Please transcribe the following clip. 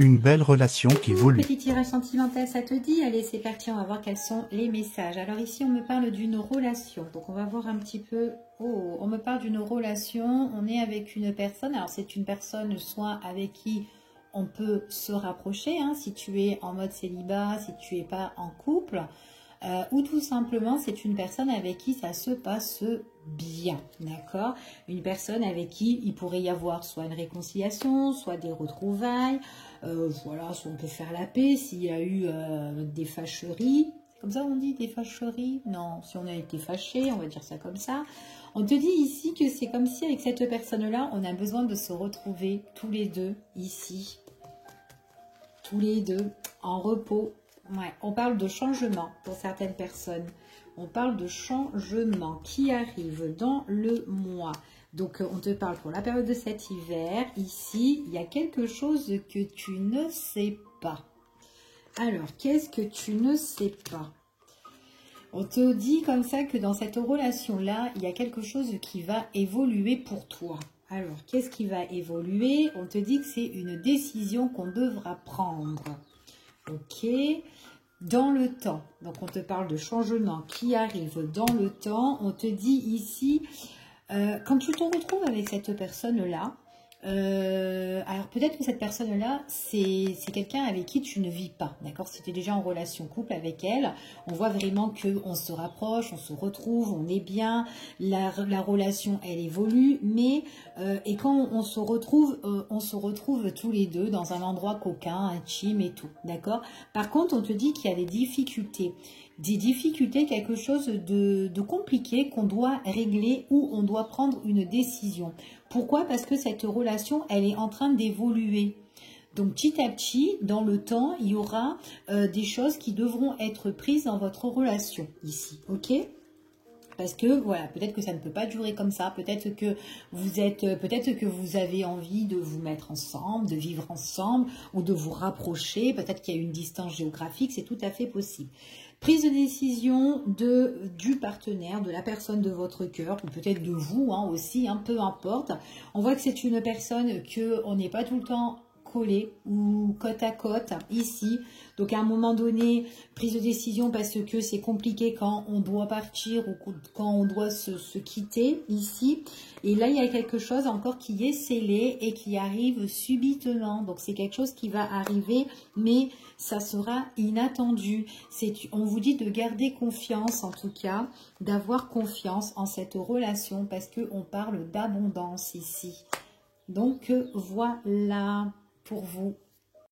Une belle relation qui vaut lui. Petit tirage sentimental, ça te dit? Allez, c'est parti, on va voir quels sont les messages. Alors ici, on me parle d'une relation. Donc, on va voir un petit peu... Oh, on me parle d'une relation. On est avec une personne. Alors, c'est une personne soit avec qui on peut se rapprocher, hein, si tu es en mode célibat, si tu n'es pas en couple. Ou tout simplement, c'est une personne avec qui ça se passe bien, d'accord? Une personne avec qui il pourrait y avoir soit une réconciliation, soit des retrouvailles, voilà, soit on peut faire la paix s'il y a eu des fâcheries. Comme ça on dit, des fâcheries? Non, si on a été fâché, on va dire ça comme ça. On te dit ici que c'est comme si avec cette personne-là, on a besoin de se retrouver tous les deux ici. Tous les deux, en repos. Ouais, on parle de changement pour certaines personnes. On parle de changement qui arrive dans le mois. Donc, on te parle pour la période de cet hiver. Ici, il y a quelque chose que tu ne sais pas. Alors, qu'est-ce que tu ne sais pas? On te dit comme ça que dans cette relation-là, il y a quelque chose qui va évoluer pour toi. Alors, qu'est-ce qui va évoluer? On te dit que c'est une décision qu'on devra prendre. Ok, dans le temps. Donc, on te parle de changement qui arrive dans le temps. On te dit ici, quand tu te retrouves avec cette personne-là, alors peut-être que cette personne-là, c'est quelqu'un avec qui tu ne vis pas, d'accord? Si tu es déjà en relation couple avec elle, on voit vraiment qu'on se rapproche, on se retrouve, on est bien, la relation, elle évolue, mais et quand on se retrouve tous les deux dans un endroit coquin, intime et tout, d'accord? Par contre, on te dit qu'il y a des difficultés, quelque chose de compliqué qu'on doit régler ou on doit prendre une décision. Pourquoi? Parce que cette relation, elle est en train d'évoluer. Donc, petit à petit, dans le temps, il y aura des choses qui devront être prises dans votre relation ici, ok? Parce que voilà, peut-être que ça ne peut pas durer comme ça, peut-être que vous avez envie de vous mettre ensemble, de vivre ensemble ou de vous rapprocher, peut-être qu'il y a une distance géographique, c'est tout à fait possible. Prise de décision du partenaire, de la personne de votre cœur, ou peut-être de vous hein, aussi, hein, peu importe. On voit que c'est une personne qu'on n'est pas tout le temps collé ou côte à côte ici. Donc à un moment donné, prise de décision parce que c'est compliqué quand on doit partir ou quand on doit se quitter ici. Et là, il y a quelque chose encore qui est scellé et qui arrive subitement. Donc c'est quelque chose qui va arriver, mais ça sera inattendu. On vous dit de garder confiance en tout cas, d'avoir confiance en cette relation parce qu'on parle d'abondance ici. Donc voilà pour vous